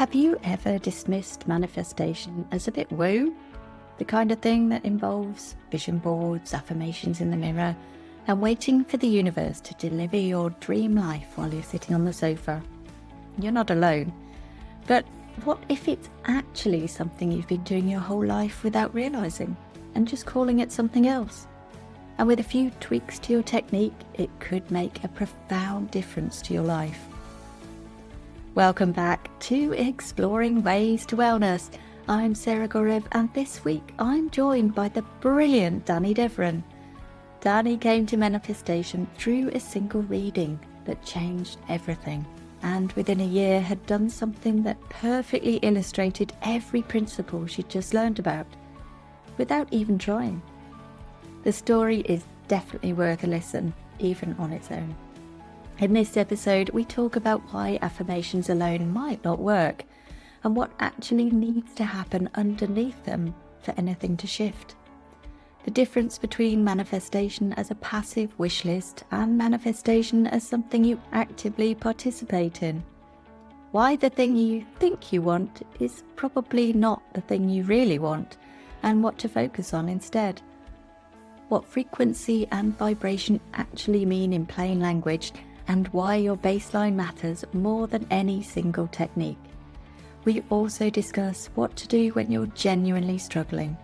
Have you ever dismissed manifestation as a bit woo? The kind of thing that involves vision boards, affirmations in the mirror, and waiting for the universe to deliver your dream life while you're sitting on the sofa. You're not alone. But what if it's actually something you've been doing your whole life without realizing, and just calling it something else? And with a few tweaks to your technique, it could make a profound difference to your life. Welcome back to Exploring Ways to Wellness. I'm Sarah Gorev, and this week I'm joined by the brilliant Dani. Dani came to manifestation through a single reading that changed everything, and within a year had done something that perfectly illustrated every principle she'd just learned about, without even trying. The story is definitely worth a listen, even on its own. In this episode, we talk about why affirmations alone might not work, and what actually needs to happen underneath them for anything to shift. The difference between manifestation as a passive wish list and manifestation as something you actively participate in. Why the thing you think you want is probably not the thing you really want, and what to focus on instead. What frequency and vibration actually mean in plain language, and why your baseline matters more than any single technique. We also discuss what to do when you're genuinely struggling,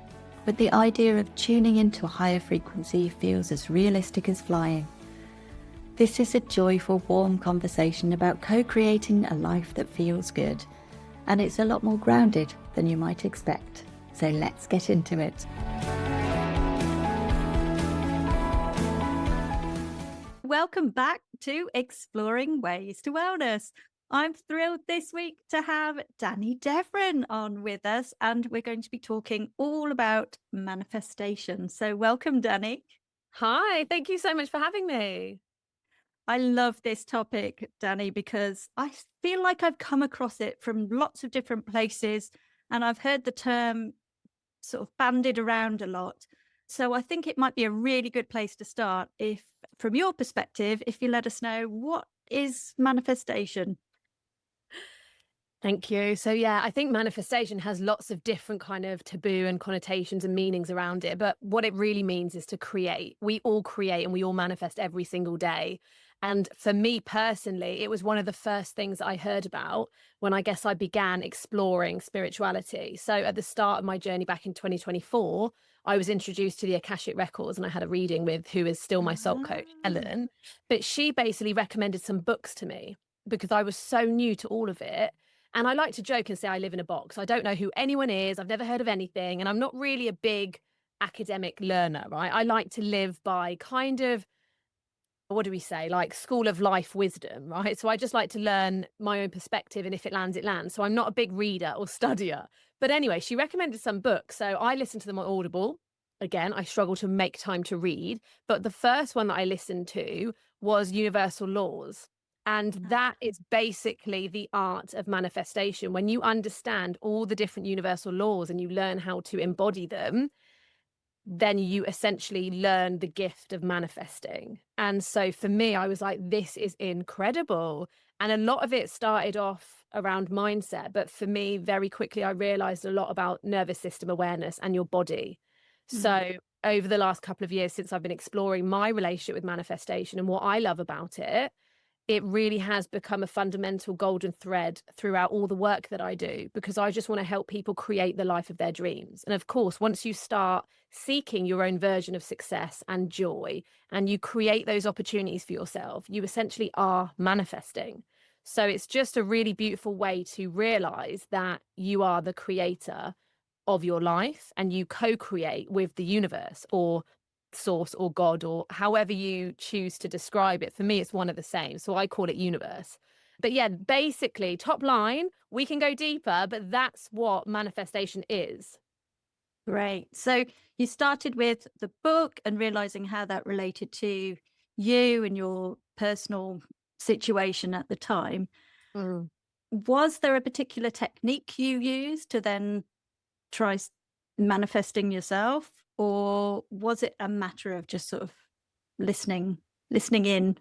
but the idea of tuning into a higher frequency feels as realistic as flying. This is a joyful, warm conversation about co-creating a life that feels good, and it's a lot more grounded than you might expect. So let's get into it. Welcome back to Exploring Ways to Wellness. I'm thrilled this week to have Dani on with us, and we're going to be talking all about manifestation. So welcome, Dani. Hi, thank you so much for having me. I love this topic, Dani, because I feel like I've come across it from lots of different places, and I've heard the term sort of bandied around a lot. So I think it might be a really good place to start if, from your perspective, if you let us know what is manifestation. Thank you. So yeah, I think manifestation has lots of different kind of taboo and connotations and meanings around it, but what it really means is to create. We all create and we all manifest every single day. And for me personally, it was one of the first things I heard about when I guess I began exploring spirituality. So at the start of my journey back in 2024, I was introduced to the Akashic Records and I had a reading with who is still my soul coach, Ah. Ellen. But she basically recommended some books to me because I was so new to all of it. And I like to joke and say I live in a box. I don't know who anyone is. I've never heard of anything. And I'm not really a big academic learner, right? I like to live by kind of, what do we say, like school of life wisdom, right? So I just like to learn my own perspective. And if it lands, it lands. So I'm not a big reader or studier. But anyway, she recommended some books. So I listened to them on Audible. Again, I struggle to make time to read. But the first one that I listened to was Universal Laws. And that is basically the art of manifestation. When you understand all the different universal laws and you learn how to embody them, then you essentially learn the gift of manifesting. And so for me, I was like, this is incredible. And a lot of it started off around mindset. But for me, very quickly, I realized a lot about nervous system awareness and your body. Mm. So over the last couple of years, since I've been exploring my relationship with manifestation and what I love about it really has become a fundamental golden thread throughout all the work that I do, because I just want to help people create the life of their dreams. And of course, once you start seeking your own version of success and joy, and you create those opportunities for yourself, you essentially are manifesting. So it's just a really beautiful way to realize that you are the creator of your life and you co-create with the universe or source or God or however you choose to describe it. For me, it's one of the same. So I call it universe. But yeah, basically, top line, we can go deeper, but that's what manifestation is. Great. So you started with the book and realizing how that related to you and your personal situation at the time. Mm. Was there a particular technique you used to then try manifesting yourself, or was it a matter of just sort of listening in?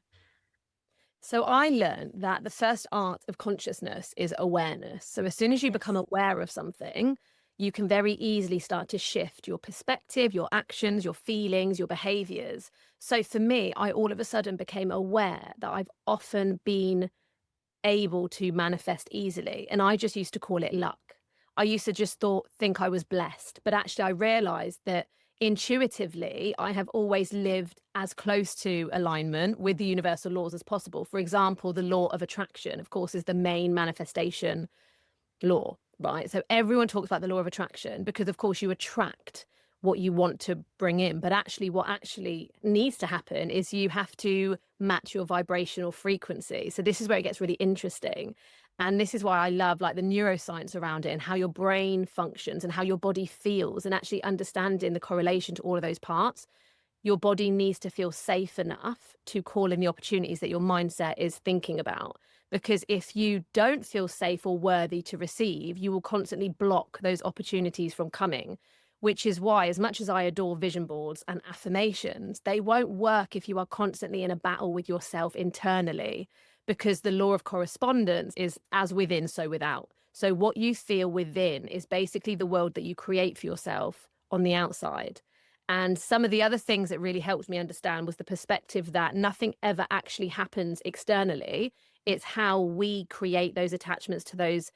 So I learned that the first art of consciousness is awareness. So as soon as you become Yes. aware of something, you can very easily start to shift your perspective, your actions, your feelings, your behaviors. So for me, I all of a sudden became aware that I've often been able to manifest easily. And I just used to call it luck. I used to just think I was blessed. But actually, I realized that intuitively, I have always lived as close to alignment with the universal laws as possible. For example, the law of attraction, of course, is the main manifestation law, right? So everyone talks about the law of attraction because, of course, you attract what you want to bring in. But actually, what actually needs to happen is you have to match your vibrational frequency. So this is where it gets really interesting. And this is why I love like the neuroscience around it and how your brain functions and how your body feels and actually understanding the correlation to all of those parts. Your body needs to feel safe enough to call in the opportunities that your mindset is thinking about. Because if you don't feel safe or worthy to receive, you will constantly block those opportunities from coming. Which is why, as much as I adore vision boards and affirmations, they won't work if you are constantly in a battle with yourself internally, because the law of correspondence is as within, so without. So, what you feel within is basically the world that you create for yourself on the outside. And some of the other things that really helped me understand was the perspective that nothing ever actually happens externally. It's how we create those attachments to those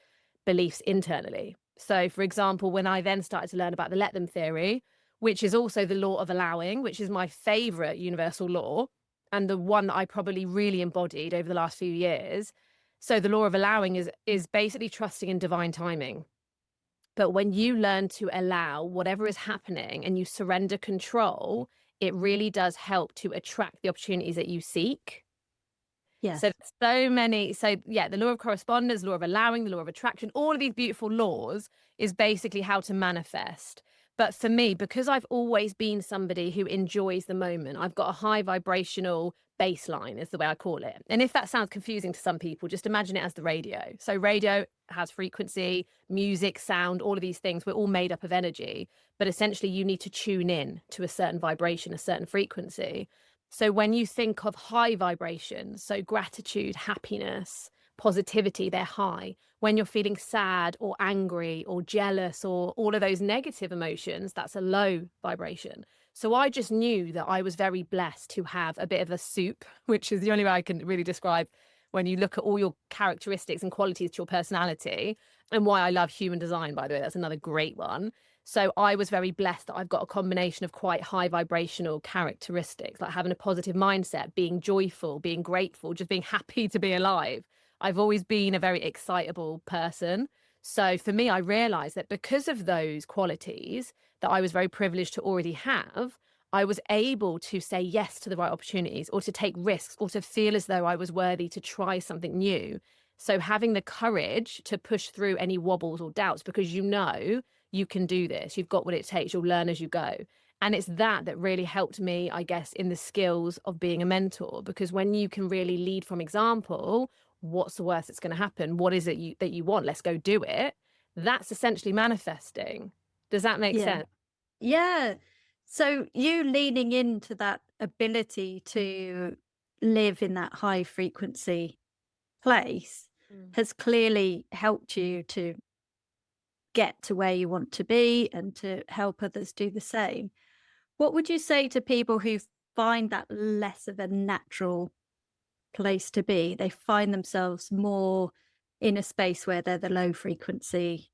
beliefs internally. So, for example, when I then started to learn about the let them theory, which is also the law of allowing, which is my favorite universal law and the one that I probably really embodied over the last few years. So, the law of allowing is basically trusting in divine timing. But when you learn to allow whatever is happening and you surrender control, it really does help to attract the opportunities that you seek. So, Yes. so many. So, yeah, the law of correspondence, law of allowing, the law of attraction, all of these beautiful laws is basically how to manifest. But for me, because I've always been somebody who enjoys the moment, I've got a high vibrational baseline, is the way I call it. And if that sounds confusing to some people, just imagine it as the radio. So, radio has frequency, music, sound, all of these things. We're all made up of energy. But essentially, you need to tune in to a certain vibration, a certain frequency. So when you think of high vibrations, so gratitude, happiness, positivity, they're high. When you're feeling sad or angry or jealous or all of those negative emotions, that's a low vibration. So I just knew that I was very blessed to have a bit of a soup, which is the only way I can really describe when you look at all your characteristics and qualities to your personality, and why I love human design, by the way. That's another great one. So I was very blessed that I've got a combination of quite high vibrational characteristics, like having a positive mindset, being joyful, being grateful, just being happy to be alive. I've always been a very excitable person. So for me, I realized that because of those qualities that I was very privileged to already have, I was able to say yes to the right opportunities or to take risks or to feel as though I was worthy to try something new. So having the courage to push through any wobbles or doubts because you know you can do this. You've got what it takes. You'll learn as you go. And it's that that really helped me, I guess, in the skills of being a mentor. Because when you can really lead from example, what's the worst that's going to happen? What is it that you want? Let's go do it. That's essentially manifesting. Does that make Yeah. sense? Yeah. So you leaning into that ability to live in that high frequency place Mm. has clearly helped you to get to where you want to be and to help others do the same. What would you say to people who find that less of a natural place to be? They find themselves more in a space where they're the low frequency.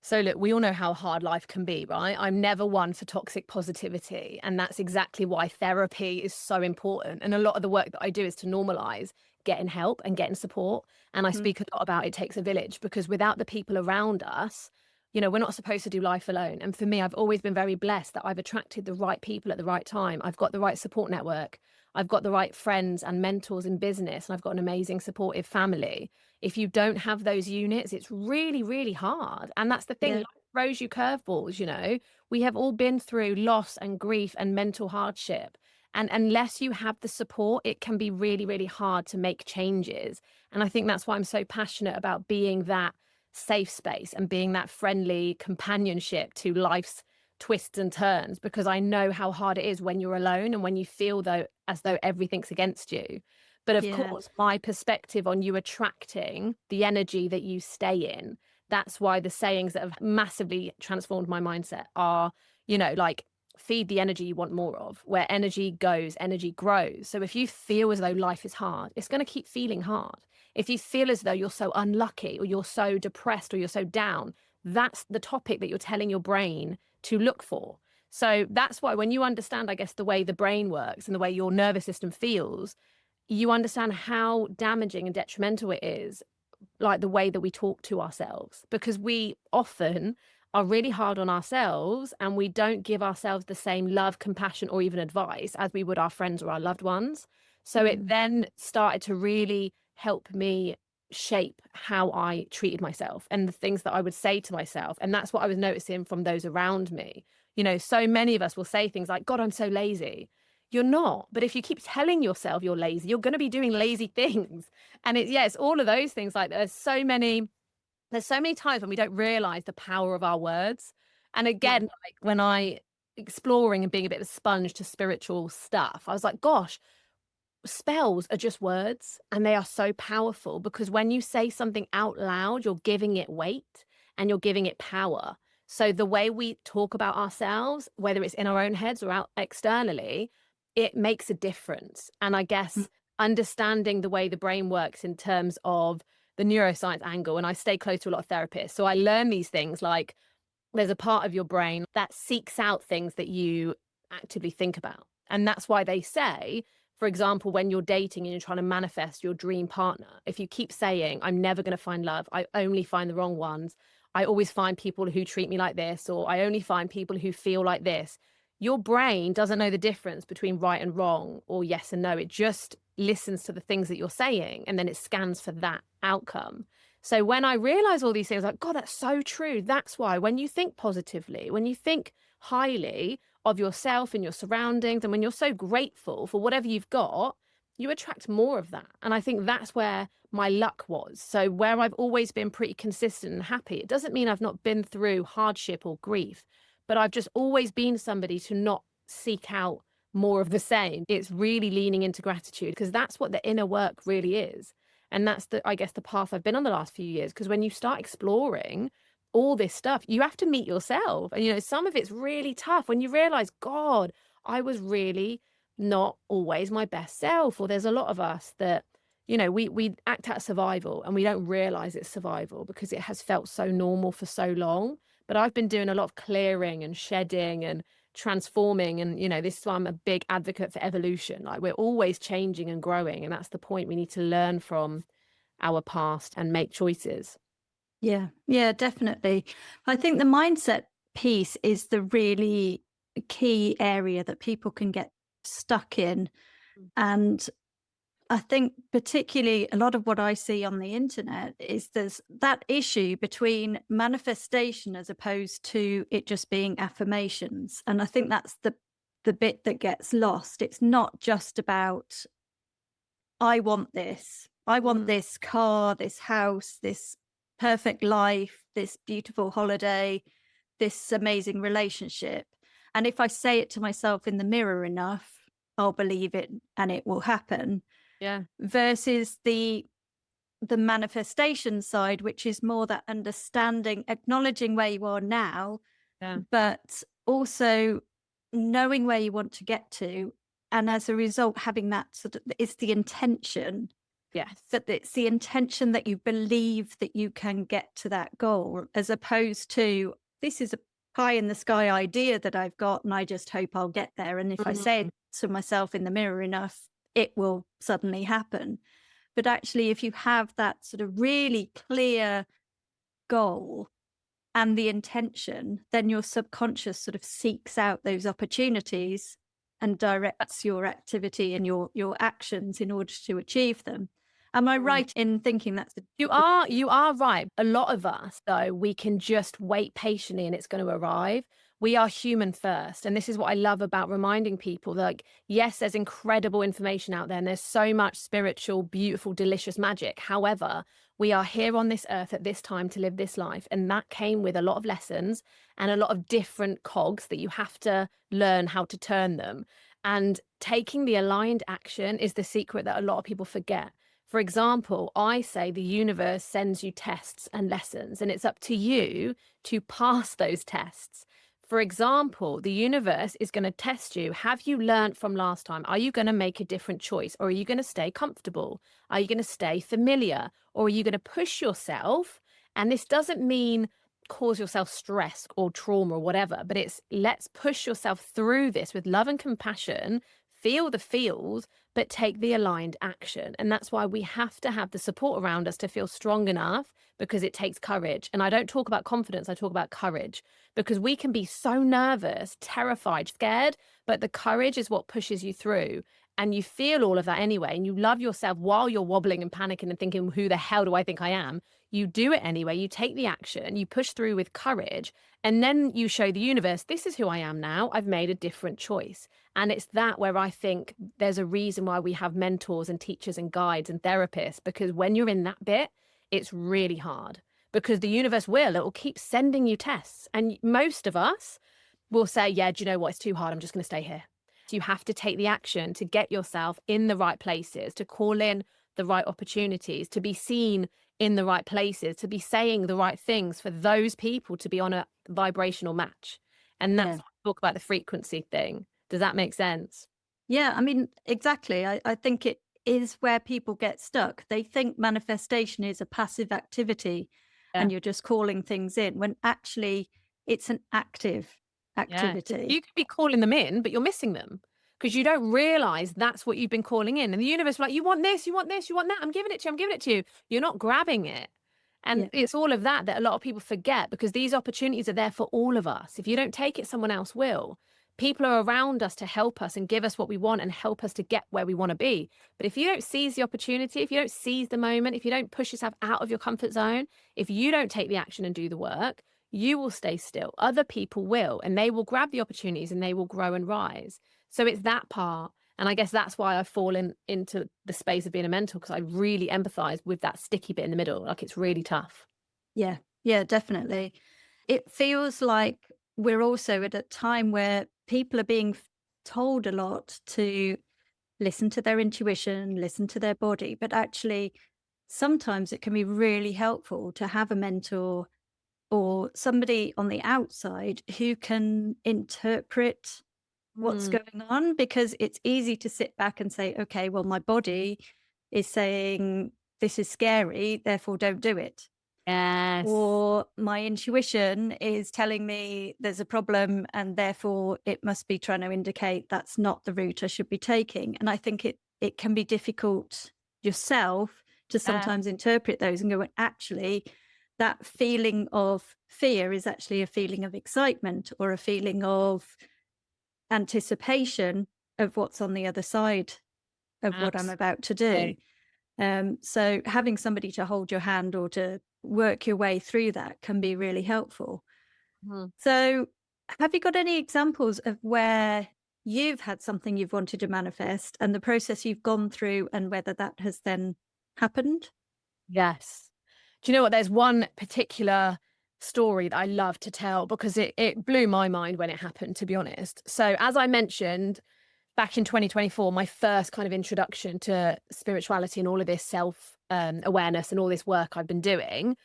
So, look, we all know how hard life can be, right? I'm never one for toxic positivity. And that's exactly why therapy is so important. And a lot of the work that I do is to normalize getting help and getting support. And I Mhm. speak a lot about it takes a village because without the people around us, we're not supposed to do life alone. And for me, I've always been very blessed that I've attracted the right people at the right time. I've got the right support network. I've got the right friends and mentors in business. And I've got an amazing supportive family. If you don't have those units, it's really, really hard. And that's the thing, Yeah. life throws you curveballs. We have all been through loss and grief and mental hardship. And unless you have the support, it can be really, really hard to make changes. And I think that's why I'm so passionate about being that safe space and being that friendly companionship to life's twists and turns, because I know how hard it is when you're alone and when you feel though as though everything's against you. But of Yeah. course, my perspective on you attracting the energy that you stay in, that's why the sayings that have massively transformed my mindset are, like, feed the energy you want more of. Where energy goes, energy grows. So if you feel as though life is hard, it's going to keep feeling hard. If you feel as though you're so unlucky or you're so depressed or you're so down, that's the topic that you're telling your brain to look for. So that's why when you understand, I guess, the way the brain works and the way your nervous system feels, you understand how damaging and detrimental it is, like the way that we talk to ourselves, because we often are really hard on ourselves and we don't give ourselves the same love, compassion, or even advice as we would our friends or our loved ones. So it Mm. then started to really help me shape how I treated myself and the things that I would say to myself. And that's what I was noticing from those around me. So many of us will say things like, God, I'm so lazy. You're not. But if you keep telling yourself you're lazy, you're going to be doing lazy things. And it's all of those things. Like there's so many times when we don't realize the power of our words. And Yeah. again, like when I exploring and being a bit of a sponge to spiritual stuff, I was like, gosh, spells are just words and they are so powerful because when you say something out loud, you're giving it weight and you're giving it power. So the way we talk about ourselves, whether it's in our own heads or out externally, it makes a difference. And I Mm. guess understanding the way the brain works in terms of the neuroscience angle, and I stay close to a lot of therapists. So I learn these things like there's a part of your brain that seeks out things that you actively think about. And that's why they say, for example, when you're dating and you're trying to manifest your dream partner, if you keep saying, I'm never going to find love, I only find the wrong ones, I always find people who treat me like this, or I only find people who feel like this, your brain doesn't know the difference between right and wrong or yes and no. It just listens to the things that you're saying and then it scans for that outcome. So when I realize all these things, like, God, that's so true. That's why when you think positively, when you think highly of yourself and your surroundings, and when you're so grateful for whatever you've got, you attract more of that. And I think that's where my luck was. So where I've always been pretty consistent and happy, it doesn't mean I've not been through hardship or grief, but I've just always been somebody to not seek out more of the same. It's really leaning into gratitude because that's what the inner work really is. And that's I guess, the path I've been on the last few years. Because when you start exploring all this stuff, you have to meet yourself. And, some of it's really tough when you realize, God, I was really not always my best self. Or there's a lot of us that, we act out survival and we don't realize it's survival because it has felt so normal for so long. But I've been doing a lot of clearing and shedding and transforming. And, this is why I'm a big advocate for evolution. Like we're always changing and growing. And that's the point. We need to learn from our past and make choices. Yeah. Yeah, definitely. I think the mindset piece is the really key area that people can get stuck in. And I think particularly a lot of what I see on the internet is there's that issue between manifestation as opposed to it just being affirmations. And I think that's the bit that gets lost. It's not just about I want this. I want Mm, this car, this house, this perfect life, this beautiful holiday, this amazing relationship. And if I say it to myself in the mirror enough, I'll believe it and it will happen yeah, versus the manifestation side, which is more that understanding, acknowledging where you are now, yeah, but also knowing where you want to get to. And as a result, having that sort of, it's the intention, yes, that it's the intention that you believe that you can get to that goal, as opposed to this is a pie in the sky idea that I've got and I just hope I'll get there. And if I say it mm, to myself in the mirror enough, it will suddenly happen. But actually, if you have that sort of really clear goal and the intention, then your subconscious sort of seeks out those opportunities and directs your activity and your actions in order to achieve them. Am I mm. right in thinking that's You are right. A lot of us, though, we can just wait patiently and it's going to arrive. We are human first. And this is what I love about reminding people that, like, yes, there's incredible information out there and there's so much spiritual, beautiful, delicious magic. However, we are here on this earth at this time to live this life. And that came with a lot of lessons and a lot of different cogs that you have to learn how to turn them. And taking the aligned action is the secret that a lot of people forget. For example, I say the universe sends you tests and lessons, and it's up to you to pass those tests. For example, the universe is going to test you. Have you learned from last time? Are you going to make a different choice? Or are you going to stay comfortable? Are you going to stay familiar? Or are you going to push yourself? And this doesn't mean cause yourself stress or trauma or whatever, but it's let's push yourself through this with love and compassion, feel the feels, but take the aligned action. And that's why we have to have the support around us to feel strong enough, because it takes courage. And I don't talk about confidence, I talk about courage, because we can be so nervous, terrified, scared, but the courage is what pushes you through. And you feel all of that anyway, and you love yourself while you're wobbling and panicking and thinking, who the hell do I think I am? You do it anyway, you take the action, you push through with courage, and then you show the universe, this is who I am now. I've made a different choice. And it's that where I think there's a reason why we have mentors and teachers and guides and therapists, because when you're in that bit, it's really hard, because the universe it will keep sending you tests. And most of us will say, yeah, do you know what? It's too hard. I'm just going to stay here. So you have to take the action to get yourself in the right places, to call in the right opportunities, to be seen in the right places, to be saying the right things for those people to be on a vibrational match. And that's Yeah. why I talk about the frequency thing. Does that make sense? Yeah, I mean, exactly. I think it is where people get stuck. They think manifestation is a passive activity Yeah. and you're just calling things in when actually it's an active Yeah. activity. You could be calling them in, but you're missing them because you don't realize that's what you've been calling in. And the universe, like, you want this, you want this, you want that. I'm giving it to you. I'm giving it to you. You're not grabbing it. And Yeah. it's all of that that a lot of people forget, because these opportunities are there for all of us. If you don't take it, someone else will. People are around us to help us and give us what we want and help us to get where we want to be. But if you don't seize the opportunity, if you don't seize the moment, if you don't push yourself out of your comfort zone, if you don't take the action and do the work, you will stay still. Other people will, and they will grab the opportunities and they will grow and rise. So it's that part. And I guess that's why I've fallen into the space of being a mentor, because I really empathize with that sticky bit in the middle. Like, it's really tough. Yeah. Yeah, definitely. It feels like we're also at a time where people are being told a lot to listen to their intuition, listen to their body, but actually sometimes it can be really helpful to have a mentor or somebody on the outside who can interpret what's Mm, going on, because it's easy to sit back and say, okay, well, my body is saying this is scary, therefore don't do it. yes. Or my intuition is telling me there's a problem and therefore it must be trying to indicate that's not the route I should be taking. And I think it can be difficult yourself to Yeah. sometimes interpret those and go, "Well, actually, that feeling of fear is actually a feeling of excitement or a feeling of anticipation of what's on the other side of what I'm about to do." Absolutely. So having somebody to hold your hand or to work your way through that can be really helpful. Mhm. So have you got any examples of where you've had something you've wanted to manifest and the process you've gone through and whether that has then happened? Yes. Do you know what? There's one particular story that I love to tell, because it blew my mind when it happened, to be honest. So, as I mentioned, back in 2024, my first kind of introduction to spirituality and all of this self awareness and all this work I've been doing,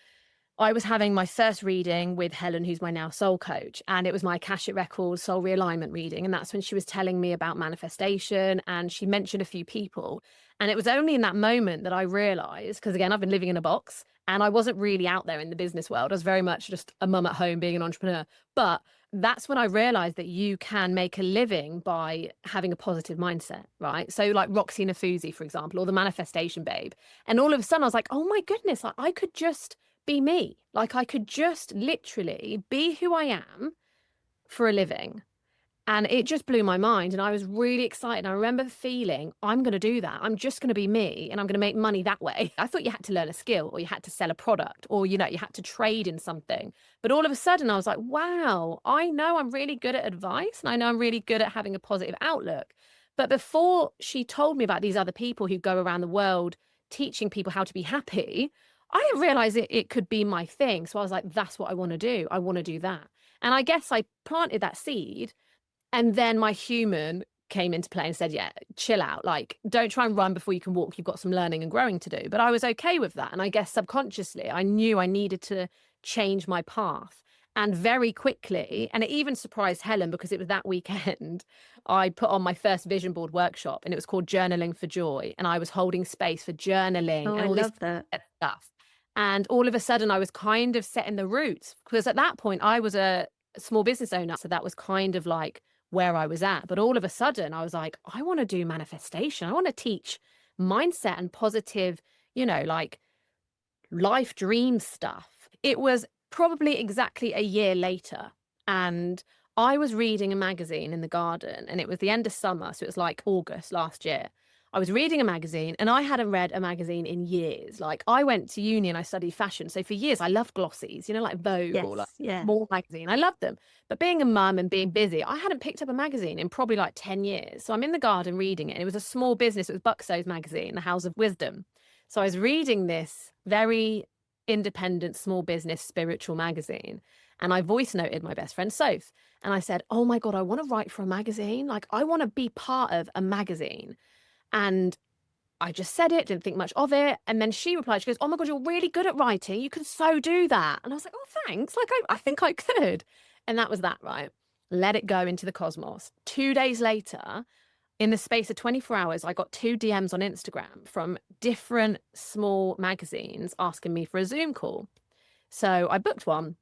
I was having my first reading with Helen, who's my now soul coach, and it was my Akashic Records soul realignment reading. And that's when she was telling me about manifestation, and she mentioned a few people. And it was only in that moment that I realized, because again, I've been living in a box and I wasn't really out there in the business world. I was very much just a mum at home being an entrepreneur. But that's when I realized that you can make a living by having a positive mindset, right? So, like Roxy Nafuzi, for example, or the Manifestation Babe. And all of a sudden, I was like, oh my goodness, I could just be me. Like, I could just literally be who I am for a living. And it just blew my mind. And I was really excited. I remember feeling, I'm going to do that. I'm just going to be me and I'm going to make money that way. I thought you had to learn a skill, or you had to sell a product, or, you had to trade in something. But all of a sudden, I was like, wow, I know I'm really good at advice and I know I'm really good at having a positive outlook. But before she told me about these other people who go around the world teaching people how to be happy, I didn't realize it could be my thing. So I was like, that's what I want to do. I want to do that. And I guess I planted that seed, and then my human came into play and said, yeah, chill out. Like, don't try and run before you can walk. You've got some learning and growing to do. But I was okay with that. And I guess subconsciously, I knew I needed to change my path. And very quickly, and it even surprised Helen because it was that weekend, I put on my first vision board workshop and it was called Journaling for Joy. And I was holding space for journaling Oh, and I all this love that. stuff. And all of a sudden, I was kind of setting the roots because at that point, I was a small business owner. So that was kind of like where I was at. But all of a sudden, I was like, I want to do manifestation. I want to teach mindset and positive, like life dream stuff. It was probably exactly a year later. And I was reading a magazine in the garden, and it was the end of summer. So it was like August last year. I was reading a magazine and I hadn't read a magazine in years. Like I went to uni and I studied fashion. So for years, I loved glossies, like Vogue or like Yes, yeah. More magazine. I loved them. But being a mum and being busy, I hadn't picked up a magazine in probably like 10 years. So I'm in the garden reading it. And it was a small business. It was Buxo's magazine, The House of Wisdom. So I was reading this very independent small business spiritual magazine. And I voice noted my best friend Soph. And I said, oh my God, I want to write for a magazine. Like I want to be part of a magazine. And I just said it, didn't think much of it. And then she replied, she goes, oh my God, you're really good at writing. You can so do that. And I was like, oh, thanks. Like, I think I could. And that was that, right? Let it go into the cosmos. 2 days later, in the space of 24 hours, I got 2 DMs on Instagram from different small magazines asking me for a Zoom call. So I booked one.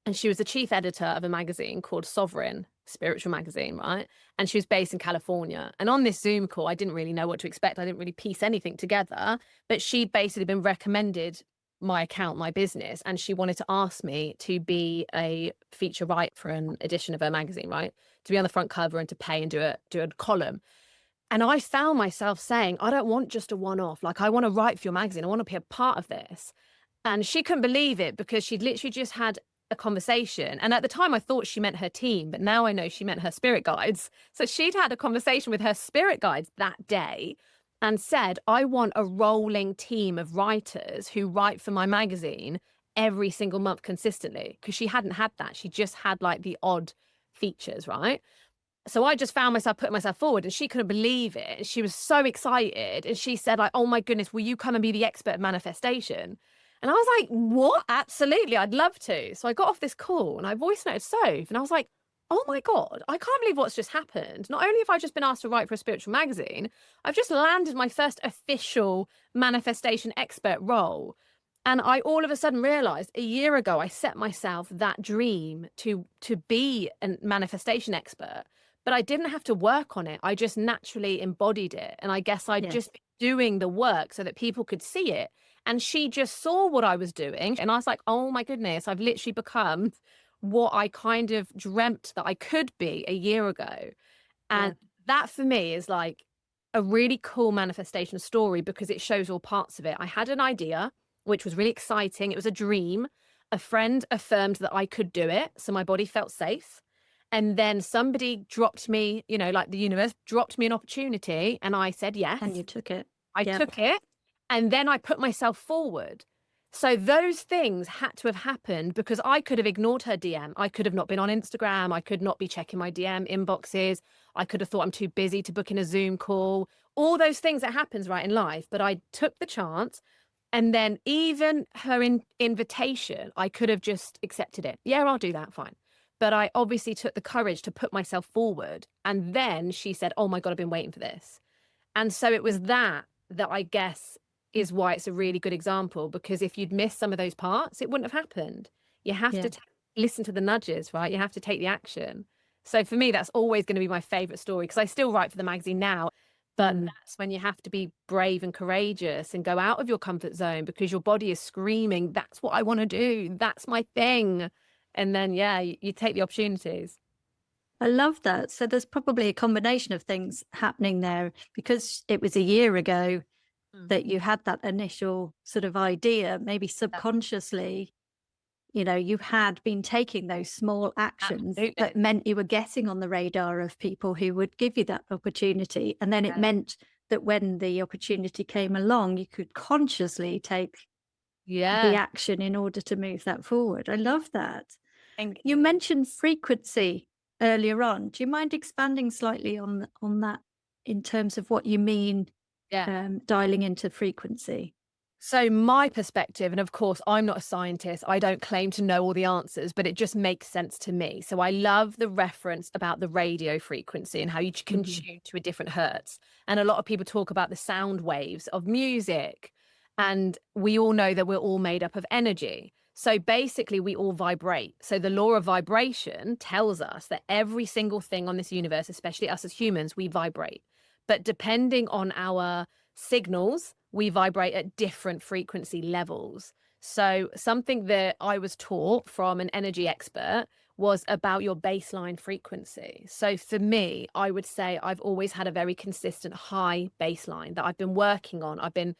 And she was the chief editor of a magazine called Sovereign, spiritual magazine, right? And she was based in California. And on this Zoom call, I didn't really know what to expect. I didn't really piece anything together, but she'd basically been recommended my account, my business, and she wanted to ask me to be a feature writer for an edition of her magazine, right? To be on the front cover and to pay and do a column. And I found myself saying, I don't want just a one-off. Like, I want to write for your magazine. I want to be a part of this. And she couldn't believe it because she'd literally just had a conversation. And at the time, I thought she meant her team, but now I know she meant her spirit guides. So she'd had a conversation with her spirit guides that day and said, I want a rolling team of writers who write for my magazine every single month consistently. Because she hadn't had that. She just had like the odd features, right? So I just found myself putting myself forward and she couldn't believe it. She was so excited. And she said, like, oh my goodness, will you come and be the expert of manifestation? And I was like, what? Absolutely, I'd love to. So I got off this call and I voice noted Soph and I was like, oh my God, I can't believe what's just happened. Not only have I just been asked to write for a spiritual magazine, I've just landed my first official manifestation expert role. And I all of a sudden realized a year ago, I set myself that dream to be a manifestation expert, but I didn't have to work on it. I just naturally embodied it. And I guess I'd Yes. just be doing the work so that people could see it. And she just saw what I was doing. And I was like, oh my goodness, I've literally become what I kind of dreamt that I could be a year ago. Yeah. And that for me is like a really cool manifestation story because it shows all parts of it. I had an idea, which was really exciting. It was a dream. A friend affirmed that I could do it. So my body felt safe. And then somebody dropped me, like the universe dropped me an opportunity. And I said And yes. you took it. I Yep. took it. And then I put myself forward. So those things had to have happened because I could have ignored her DM. I could have not been on Instagram. I could not be checking my DM inboxes. I could have thought I'm too busy to book in a Zoom call. All those things that happens right in life. But I took the chance. And then even her invitation, I could have just accepted it. Yeah, I'll do that. Fine. But I obviously took the courage to put myself forward. And then she said, oh my God, I've been waiting for this. And so it was that I guess is why it's a really good example, because if you'd missed some of those parts, it wouldn't have happened. You have Yeah. to listen to the nudges, right? You have to take the action. So for me, that's always going to be my favorite story because I still write for the magazine now. But that's when you have to be brave and courageous and go out of your comfort zone because your body is screaming, that's what I want to do. That's my thing. And then, yeah, you take the opportunities. I love that. So there's probably a combination of things happening there because it was a year ago Mm. that you had that initial sort of idea, maybe Yeah, subconsciously, you had been taking those small actions absolutely. that meant you were getting on the radar of people who would give you that opportunity. And then it Yeah. meant that when the opportunity came along, you could consciously take the Yeah. action in order to move that forward. I love that. Thank You you. mentioned frequency. earlier on. Do you mind expanding slightly on that in terms of what you mean, Yeah. dialing into frequency? So, my perspective, and of course, I'm not a scientist, I don't claim to know all the answers, but it just makes sense to me. So, I love the reference about the radio frequency and how you can Mhm. tune to a different hertz. And a lot of people talk about the sound waves of music. And we all know that we're all made up of energy. So, basically, we all vibrate. So, the law of vibration tells us that every single thing on this universe, especially us as humans, we vibrate. But depending on our signals, we vibrate at different frequency levels. So, something that I was taught from an energy expert was about your baseline frequency. So, for me, I would say I've always had a very consistent high baseline that I've been working on. I've been,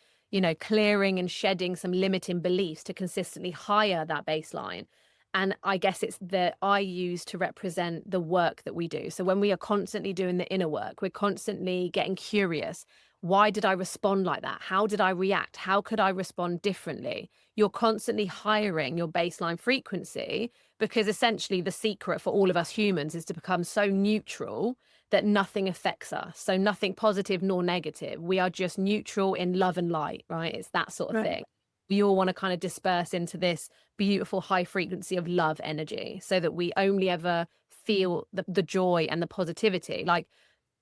clearing and shedding some limiting beliefs to consistently higher that baseline. And I guess it's that I use to represent the work that we do. So when we are constantly doing the inner work, we're constantly getting curious. Why did I respond like that? How did I react? How could I respond differently? You're constantly hiring your baseline frequency because essentially the secret for all of us humans is to become so neutral that nothing affects us. So nothing positive nor negative. We are just neutral in love and light, right? It's that sort of Right. thing. We all want to kind of disperse into this beautiful high frequency of love energy so that we only ever feel the joy and the positivity.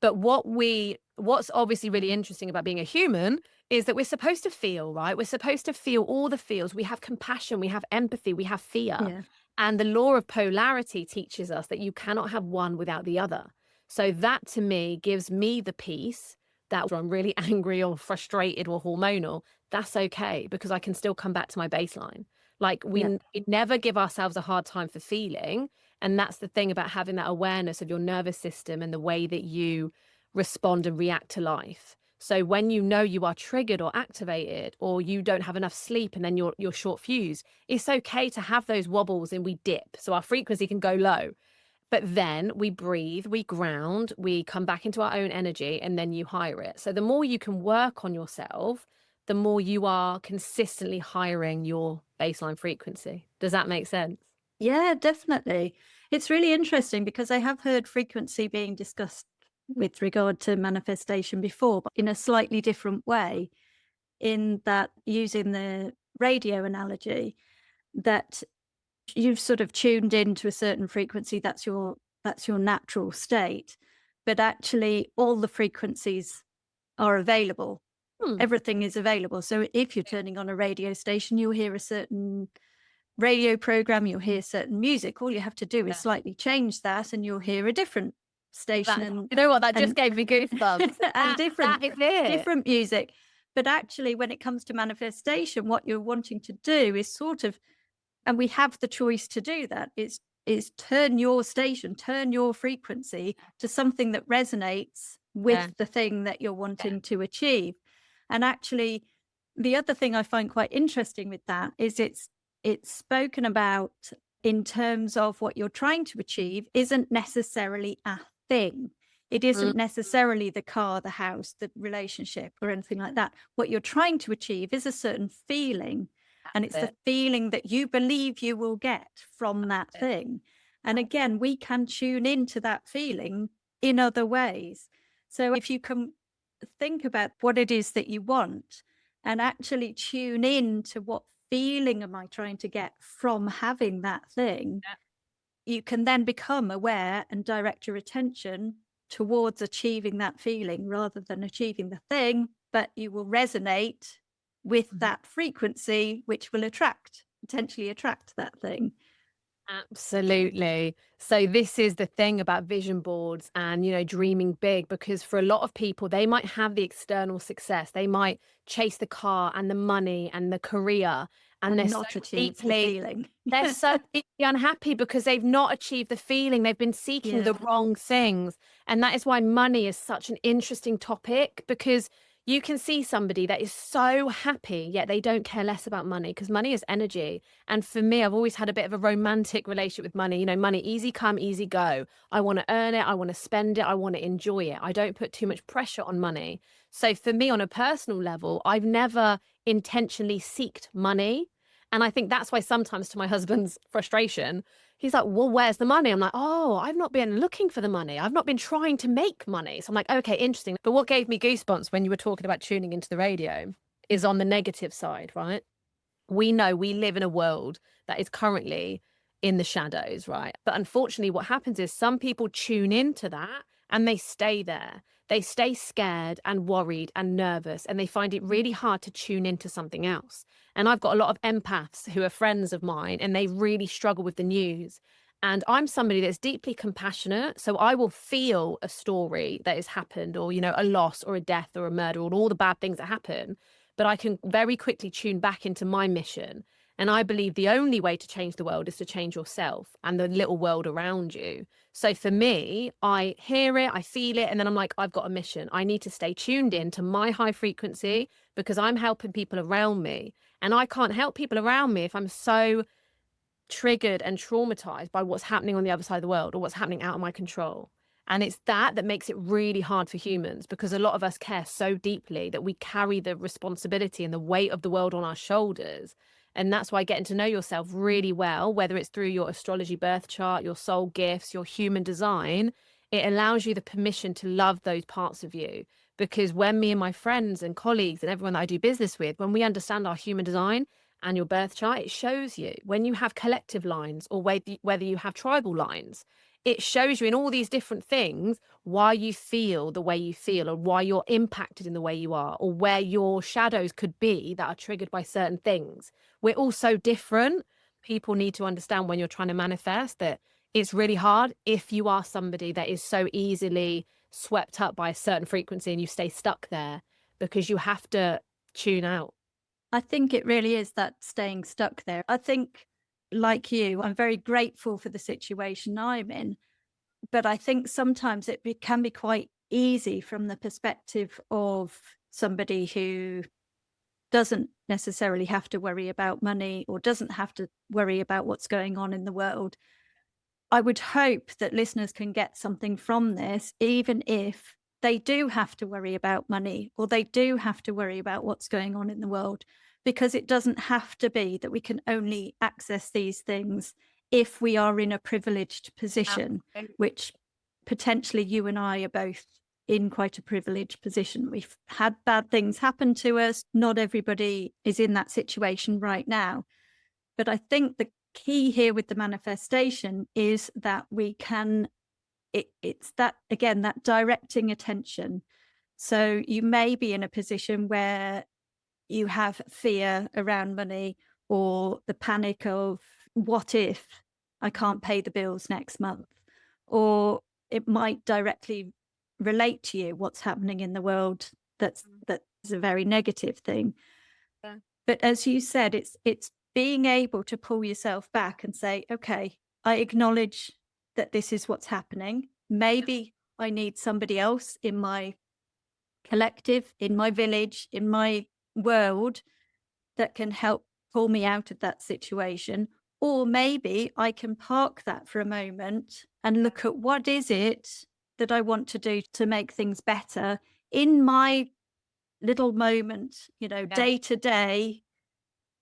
But what's obviously really interesting about being a human is that we're supposed to feel, right? We're supposed to feel all the feels. We have compassion, we have empathy, we have fear. Yeah. And the law of polarity teaches us that you cannot have one without the other. So that to me gives me the peace that when I'm really angry or frustrated or hormonal, that's okay because I can still come back to my baseline. Like Yeah. we never give ourselves a hard time for feeling. And that's the thing about having that awareness of your nervous system and the way that you respond and react to life. So when you know you are triggered or activated or you don't have enough sleep and then you're short fuse, it's okay to have those wobbles and we dip. So our frequency can go low. But then we breathe, we ground, we come back into our own energy, and then you hire it. So the more you can work on yourself, the more you are consistently hiring your baseline frequency. Does that make sense? Yeah, definitely. It's really interesting because I have heard frequency being discussed with regard to manifestation before, but in a slightly different way, in that using the radio analogy, that you've sort of tuned into a certain frequency, that's your natural state. But actually all the frequencies are available. Hmm. Everything is available. So if you're turning on a radio station, you'll hear a certain radio program, you'll hear certain music. All you have to do is Yeah. slightly change that and you'll hear a different station That you know what? That just and gave me goosebumps. and That is it. different music. But actually when it comes to manifestation, what you're wanting to do is sort of, and we have the choice to do that, is turn your station, turn your frequency to something that resonates Yeah. with the thing that you're Yeah. wanting to achieve. And actually, the other thing I find quite interesting with that is it's spoken about in terms of what you're trying to achieve isn't necessarily a thing. It Mm, isn't necessarily the car, the house, the relationship, or anything like that. What you're trying to achieve is a certain feeling, and it's that's the it. feeling that you believe you will get from that It. thing. And again, we can tune into that feeling in other ways. So if you can think about what it is that you want and actually tune in to what feeling am I trying to get from having that thing, Yeah. you can then become aware and direct your attention towards achieving that feeling rather than achieving the thing, but you will resonate with Mhm. that frequency, which will potentially attract that thing. Absolutely. So this is the thing about vision boards and, dreaming big, because for a lot of people, they might have the external success. They might chase the car and the money and the career, and And not achieve the feeling. they're so deeply unhappy because they've not achieved the feeling. They've been seeking Yeah. the wrong things. And that is why money is such an interesting topic, because you can see somebody that is so happy, yet they don't care less about money because money is energy. And for me, I've always had a bit of a romantic relationship with money. Money, easy come, easy go. I want to earn it. I want to spend it. I want to enjoy it. I don't put too much pressure on money. So for me, on a personal level, I've never intentionally seeked money. And I think that's why sometimes, to my husband's frustration, he's like, well, where's the money? I'm like, oh, I've not been looking for the money. I've not been trying to make money. So I'm like, okay, interesting. But what gave me goosebumps when you were talking about tuning into the radio is on the negative side, right? We know we live in a world that is currently in the shadows, right? But unfortunately, what happens is some people tune into that and they stay there. They stay scared and worried and nervous, and they find it really hard to tune into something else. And I've got a lot of empaths who are friends of mine, and they really struggle with the news. And I'm somebody that's deeply compassionate. So I will feel a story that has happened, or, a loss or a death or a murder, or all the bad things that happen. But I can very quickly tune back into my mission. And I believe the only way to change the world is to change yourself and the little world around you. So for me, I hear it, I feel it, and then I'm like, I've got a mission. I need to stay tuned in to my high frequency because I'm helping people around me. And I can't help people around me if I'm so triggered and traumatized by what's happening on the other side of the world or what's happening out of my control. And it's that makes it really hard for humans, because a lot of us care so deeply that we carry the responsibility and the weight of the world on our shoulders. And that's why getting to know yourself really well, whether it's through your astrology birth chart, your soul gifts, your human design, it allows you the permission to love those parts of you. Because when me and my friends and colleagues and everyone that I do business with, when we understand our human design and your birth chart, it shows you when you have collective lines or whether you have tribal lines. It shows you in all these different things why you feel the way you feel, or why you're impacted in the way you are, or where your shadows could be that are triggered by certain things. We're all so different. People need to understand when you're trying to manifest that it's really hard if you are somebody that is so easily swept up by a certain frequency and you stay stuck there, because you have to tune out. I think it really is that staying stuck there. I think, like you, I'm very grateful for the situation I'm in, but I think sometimes can be quite easy from the perspective of somebody who doesn't necessarily have to worry about money or doesn't have to worry about what's going on in the world. I would hope that listeners can get something from this, even if they do have to worry about money or they do have to worry about what's going on in the world, because it doesn't have to be that we can only access these things if we are in a privileged position, Absolutely. which potentially you and I are both in quite a privileged position. We've had bad things happen to us. Not everybody is in that situation right now. But I think the key here with the manifestation is that we can, it's that, again, that directing attention. So you may be in a position where you have fear around money, or the panic of what if I can't pay the bills next month, or it might directly relate to you what's happening in the world that's a very negative thing. Yeah. But as you said, it's being able to pull yourself back and say, okay, I acknowledge that this is what's happening. Maybe I need somebody else in my collective, in my village, in my world that can help pull me out of that situation. Or maybe I can park that for a moment and look at what is it that I want to do to make things better in my little moment, Yeah. day to day.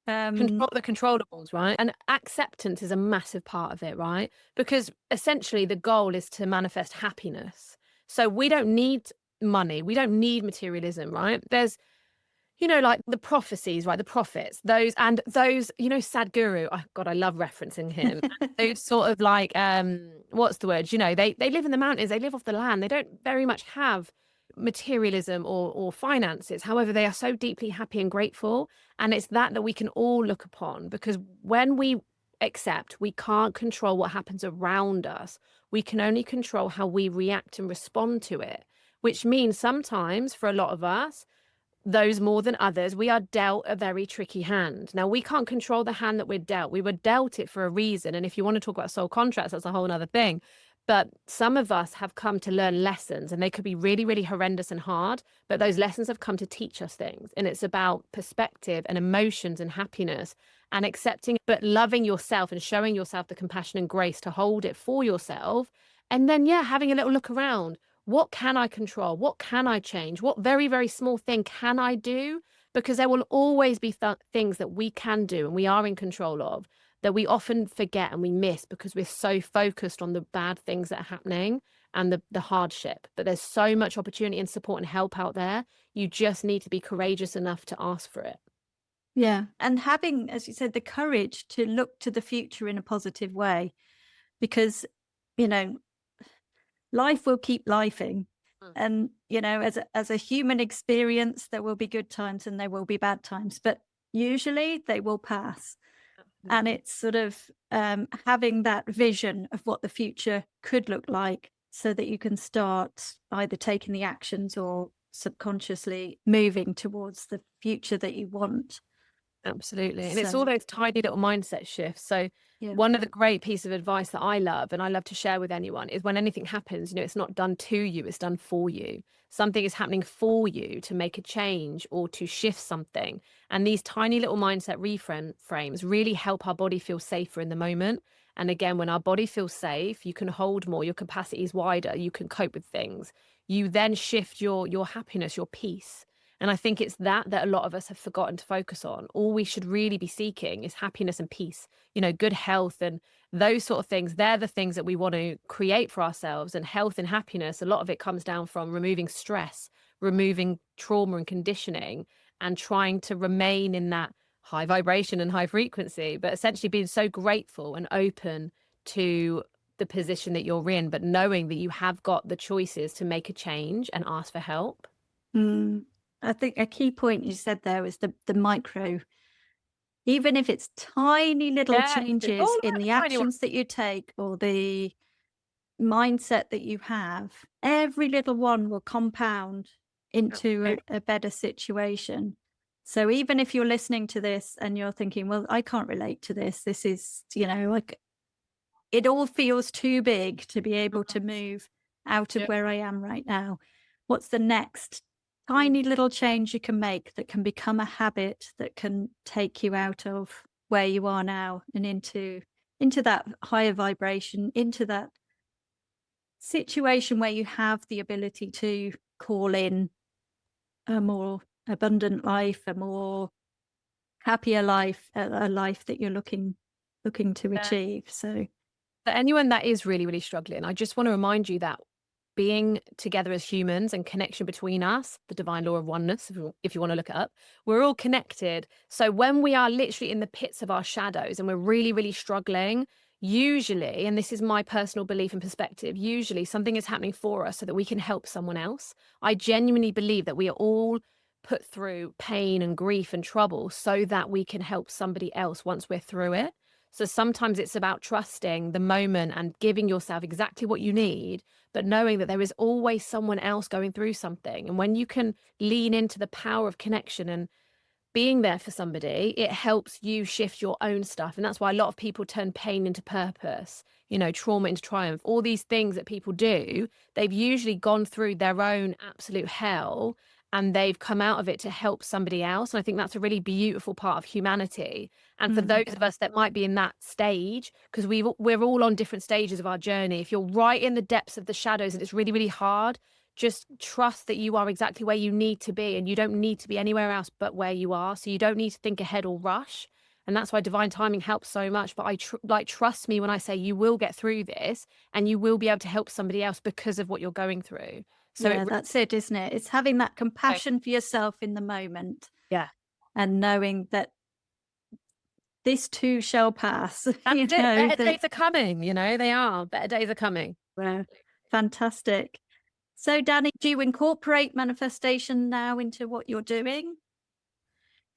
Control the controllables, right? And acceptance is a massive part of it, right? Because essentially the goal is to manifest happiness. So we don't need money, we don't need materialism, right? There's, like the prophecies, right? The prophets, those, Sadhguru. Oh God, I love referencing him. Those sort of like, what's the word? They live in the mountains, they live off the land. They don't very much have materialism or finances. However, they are so deeply happy and grateful. And it's that we can all look upon, because when we accept, we can't control what happens around us. We can only control how we react and respond to it, which means sometimes for a lot of us, those more than others, we are dealt a very tricky hand. Now, we can't control the hand that we're dealt. We were dealt it for a reason. And if you want to talk about soul contracts, that's a whole other thing. But some of us have come to learn lessons, and they could be really, really horrendous and hard. But those lessons have come to teach us things. And it's about perspective and emotions and happiness and accepting, but loving yourself and showing yourself the compassion and grace to hold it for yourself. And then, having a little look around. What can I control? What can I change? What very, very small thing can I do because there will always be things that we can do and we are in control of that we often forget and we miss because we're so focused on the bad things that are happening and the hardship. But there's so much opportunity and support and help out there. You just need to be courageous enough to ask for it. Yeah. And having, as you said, the courage to look to the future in a positive way, because, you know, life will keep lifing. Mm. And, as a human experience, there will be good times and there will be bad times, but usually they will pass. And Absolutely. it's sort of having that vision of what the future could look like so that you can start either taking the actions or subconsciously moving towards the future that you want. Absolutely. And it's all So, those tiny little mindset shifts. So yeah. one of the great pieces of advice that I love and I love to share with anyone is when anything happens, it's not done to you, it's done for you. Something is happening for you to make a change or to shift something. And these tiny little mindset reframe frames really help our body feel safer in the moment. And again, when our body feels safe, you can hold more, your capacity is wider, you can cope with things. You then shift your happiness, your peace. And I think it's that a lot of us have forgotten to focus on. All we should really be seeking is happiness and peace, good health and those sort of things. They're the things that we want to create for ourselves. And health and happiness, a lot of it comes down from removing stress, removing trauma and conditioning, and trying to remain in that high vibration and high frequency, but essentially being so grateful and open to the position that you're in, but knowing that you have got the choices to make a change and ask for help. Mm. I think a key point you said there was the micro, even if it's tiny little Yeah, it's changes all in about the the tiny one. actions that you take or the mindset that you have, every little one will compound into Absolutely. a better situation. So even if you're listening to this and you're thinking, well, I can't relate to this, this is, like it all feels too big to be able to Mhm. move out of Yeah. where I am right now. What's the next Mm. tiny little change you can make that can become a habit that can take you out of where you are now and into that higher vibration, into that situation where you have the ability to call in a more abundant life, a more happier life, a life that you're looking to Yeah. achieve. So, For anyone that is really, really struggling, I just want to remind you that being together as humans and connection between us, the divine law of oneness, if you want to look it up, we're all connected. So when we are literally in the pits of our shadows and we're really, really struggling, usually, and this is my personal belief and perspective, usually something is happening for us so that we can help someone else. I genuinely believe that we are all put through pain and grief and trouble so that we can help somebody else once we're through it. So sometimes it's about trusting the moment and giving yourself exactly what you need, but knowing that there is always someone else going through something. And when you can lean into the power of connection and being there for somebody, it helps you shift your own stuff. And that's why a lot of people turn pain into purpose, trauma into triumph. All these things that people do, they've usually gone through their own absolute hell and they've come out of it to help somebody else. And I think that's a really beautiful part of humanity. And for mm, those of us that might be in that stage, because we're all on different stages of our journey, if you're right in the depths of the shadows and it's really, really hard, just trust that you are exactly where you need to be and you don't need to be anywhere else but where you are. So you don't need to think ahead or rush. And that's why divine timing helps so much. But trust me when I say you will get through this and you will be able to help somebody else because of what you're going through. So yeah, that's it, isn't it? It's having that okay. compassion for yourself in the moment Yeah, and knowing that this too shall pass, that's it. Better that days are coming. They are. Better days are coming. we're fantastic. So, Danny, do you incorporate manifestation now into what you're doing?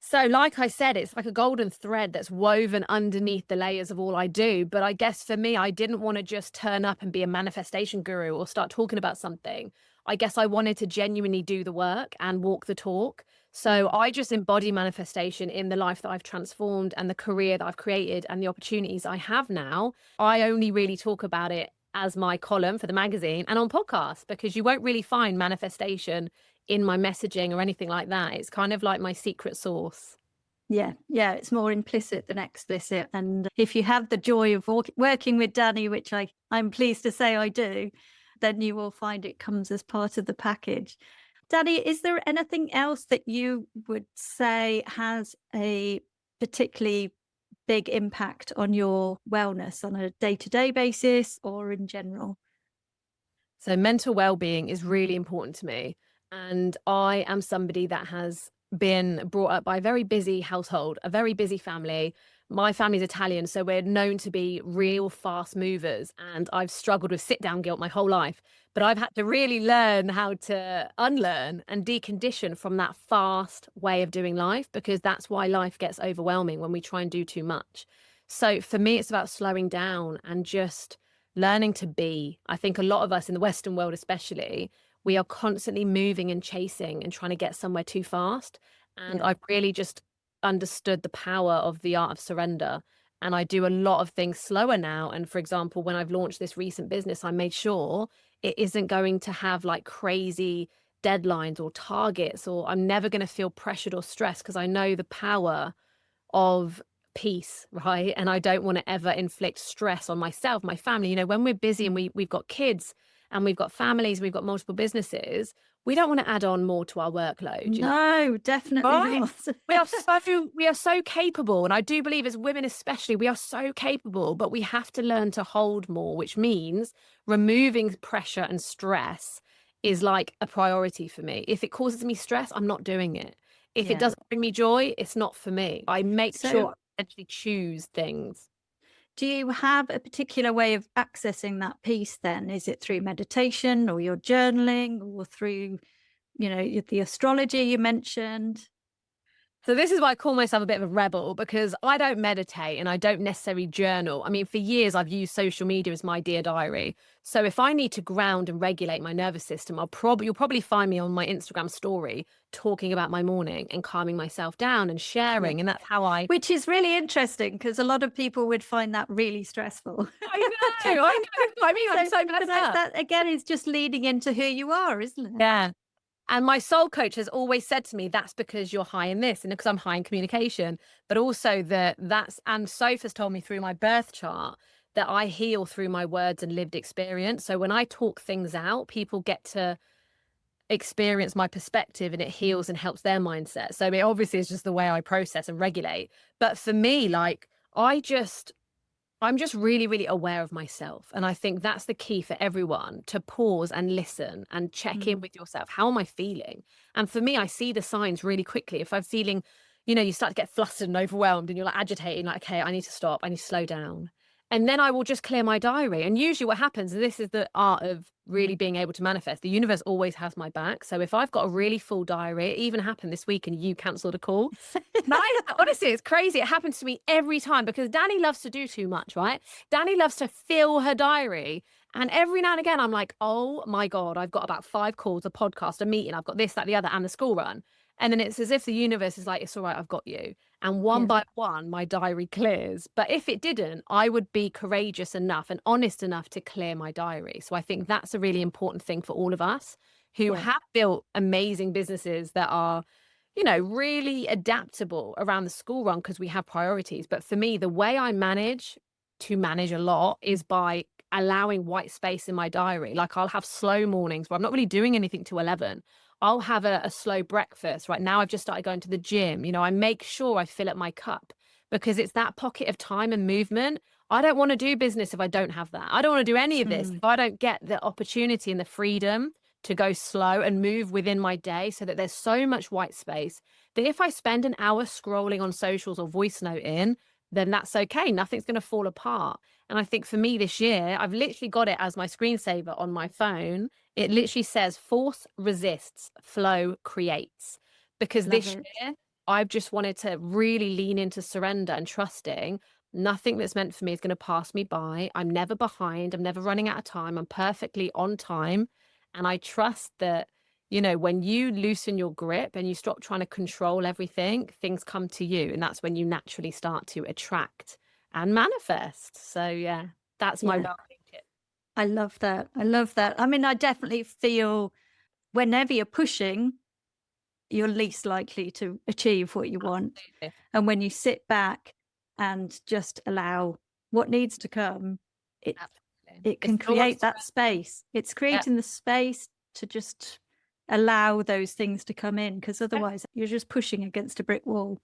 So, like I said, it's like a golden thread that's woven underneath the layers of all I do. But I guess for me, I didn't want to just turn up and be a manifestation guru or start talking about something. I guess I wanted to genuinely do the work and walk the talk. So Mm. I just embody manifestation in the life that I've transformed and the career that I've created and the opportunities I have now. I only really talk about it as my column for the magazine and on podcasts because you won't really find manifestation in my messaging or anything like that. It's kind of like my secret sauce. Yeah, yeah, it's more implicit than explicit. And if you have the joy of working with Danny, which I'm pleased to say I do, then you will find it comes as part of the package. Danny, is there anything else that you would say has a particularly big impact on your wellness on a day-to-day basis or in general? So mental well-being is really important to me, and I am somebody that has been brought up by a very busy household, a very busy family. My family's Italian, so we're known to be real fast movers, and I've struggled with sit-down guilt my whole life. But I've had to really learn how to unlearn and decondition from that fast way of doing life, because that's why life gets overwhelming when we try and do too much. So for me, it's about slowing down and just learning to be. I think a lot of us in the Western world, especially, we are constantly moving and chasing and trying to get somewhere too fast. And Yeah. I've really just understood the power of the art of surrender. And I do a lot of things slower now. And for example, when I've launched this recent business, I made sure it isn't going to have like crazy deadlines or targets, or I'm never going to feel pressured or stressed because I know the power of peace, right? And I don't want to ever inflict stress on myself, my family. When we're busy and we've got kids and we've got families, we've got multiple businesses, we don't want to add on more to our workload. No, definitely Right? not. We are so capable, and I do believe as women especially, we are so capable, but we have to learn to hold more, which means removing pressure and stress is like a priority for me. If it causes me stress, I'm not doing it. If it Yeah. doesn't bring me joy, it's not for me. I make So, sure I actually choose things. do you have a particular way of accessing that peace then? Is it through meditation or your journaling or through, the astrology you mentioned? So this is why I call myself a bit of a rebel, because I don't meditate and I don't necessarily journal. I mean, for years I've used social media as my dear diary. So if I need to ground and regulate my nervous system, you'll probably find me on my Instagram story talking about my morning and calming myself down and Yeah. sharing. And that's how I Which is really interesting because a lot of people would find that really stressful. I know, I know. I mean, I'm So, so but blessed up. that again is just leading into who you are, isn't it? Yeah. And my soul coach has always said to me, that's because you're high in this and because I'm high in communication, but also and Soph has told me through my birth chart that I heal through my words and lived experience. So when I talk things out, people get to experience my perspective and it heals and helps their mindset. So it obviously is just the way I process and regulate. But for me, like, I'm just really, really aware of myself. And I think that's the key for everyone, to pause and listen and check in Mm. with yourself. How am I feeling? And for me, I see the signs really quickly. If I'm feeling, you start to get flustered and overwhelmed and you're like agitating, like, okay, I need to stop, I need to slow down. And then I will just clear my diary. And usually what happens, and this is the art of really being able to manifest, the universe always has my back. So if I've got a really full diary, it even happened this week and you cancelled a call. No, honestly, it's crazy. It happens to me every time because Dani loves to do too much, right? Dani loves to fill her diary. And every now and again, I'm like, oh my God, I've got about 5 calls, a podcast, a meeting. I've got this, that, the other, and the school run. And then it's as if the universe is like, it's all right, I've got you. And one Yeah. by one, my diary clears. But if it didn't, I would be courageous enough and honest enough to clear my diary. So I think that's a really important thing for all of us who Yeah. have built amazing businesses that are really adaptable around the school run because we have priorities. But for me, the way I manage to manage a lot is by allowing white space in my diary. Like I'll have slow mornings where I'm not really doing anything till 11. I'll have a slow breakfast. Right now, I've just started going to the gym. I make sure I fill up my cup because it's that pocket of time and movement. I don't want to do business if I don't have that. I don't want to do any of this Mm. if I don't get the opportunity and the freedom to go slow and move within my day so that there's so much white space that if I spend an hour scrolling on socials or voice noting, then that's okay. Nothing's going to fall apart. And I think for me this year, I've literally got it as my screensaver on my phone. It literally says force resists, flow creates. Because Love this it. year, I've just wanted to really lean into surrender and trusting nothing that's meant for me is going to pass me by. I'm never behind. I'm never running out of time. I'm perfectly on time. And I trust that, when you loosen your grip and you stop trying to control everything, things come to you. And that's when you naturally start to attract and manifest. So, yeah, that's my Yeah. well-being tip. I love that. I love that. I mean, I definitely feel whenever you're pushing, you're least likely to achieve what you want. Absolutely. And when you sit back and just allow what needs to come, it Absolutely. it It's can the law of create that surrender. space. It's Yeah. creating the space to just allow those things to come in, because otherwise you're just pushing against a brick wall.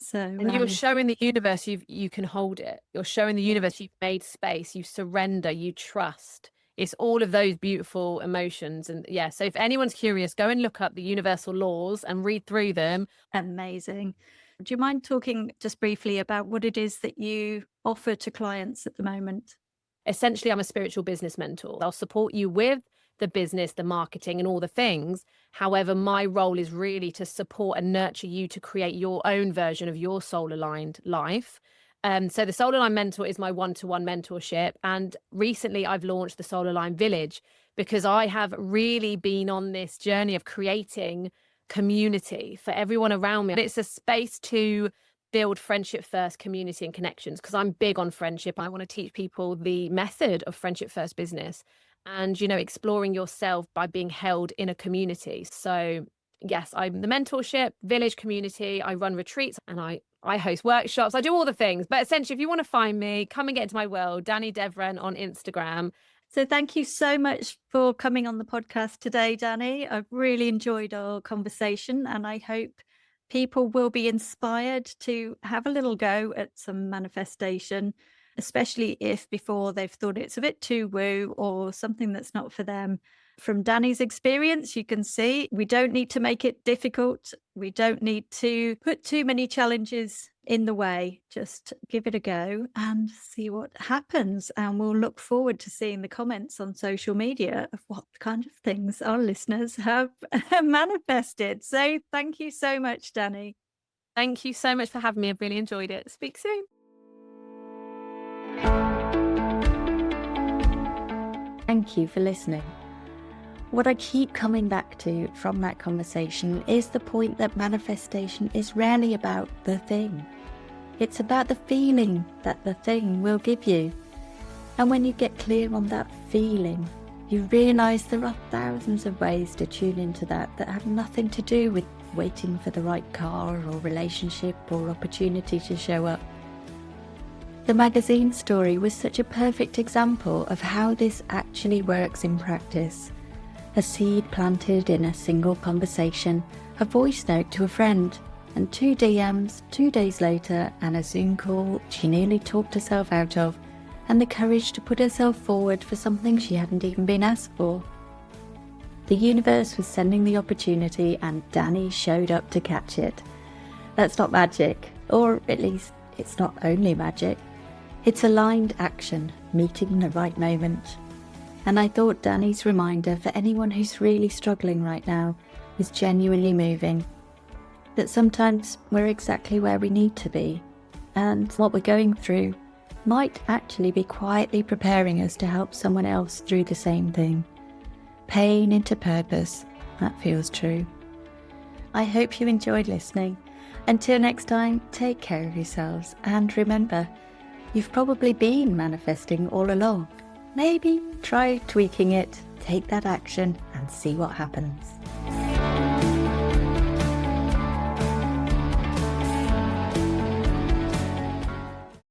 So And you're showing the universe you can hold it. You're showing the universe you've made space, you surrender, you trust. It's all of those beautiful emotions. And yeah, so if anyone's curious, go and look up the universal laws and read through them. amazing. Do you mind talking just briefly about what it is that you offer to clients at the moment? Essentially, I'm a spiritual business mentor. I'll support you with the business, the marketing, and all the things. However, my role is really to support and nurture you to create your own version of your soul aligned life. So the Soul Aligned Mentor is my one-to-one mentorship. And recently I've launched the Soul Aligned Village because I have really been on this journey of creating community for everyone around me. And it's a space to build friendship first community and connections because I'm big on friendship. I want to teach people the method of friendship first business and, exploring yourself by being held in a community. So yes, I'm the mentorship, village community. I run retreats and I host workshops. I do all the things. But essentially, if you want to find me, come and get into my world, Dani Devren on Instagram. So thank you so much for coming on the podcast today, Dani. I've really enjoyed our conversation, and I hope people will be inspired to have a little go at some manifestation, especially if before they've thought it's a bit too woo or something that's not for them. From Dani's experience, you can see we don't need to make it difficult. We don't need to put too many challenges in the way. Just give it a go and see what happens. And we'll look forward to seeing the comments on social media of what kind of things our listeners have manifested. So thank you so much, Dani. Thank you so much for having me. I've really enjoyed it. Speak soon. Thank you for listening. What I keep coming back to from that conversation is the point that manifestation is rarely about the thing. It's about the feeling that the thing will give you. And when you get clear on that feeling, you realise there are thousands of ways to tune into that have nothing to do with waiting for the right car or relationship or opportunity to show up. The magazine story was such a perfect example of how this actually works in practice. A seed planted in a single conversation, a voice note to a friend, and 2 DMs 2 days later, and a Zoom call she nearly talked herself out of, and the courage to put herself forward for something she hadn't even been asked for. The universe was sending the opportunity and Dani showed up to catch it. That's not magic, or at least it's not only magic. It's aligned action, meeting the right moment. And I thought Dani's reminder for anyone who's really struggling right now is genuinely moving. That sometimes we're exactly where we need to be, and what we're going through might actually be quietly preparing us to help someone else through the same thing. Pain into purpose, that feels true. I hope you enjoyed listening. Until next time, take care of yourselves, and remember, you've probably been manifesting all along. Maybe try tweaking it, take that action, and see what happens.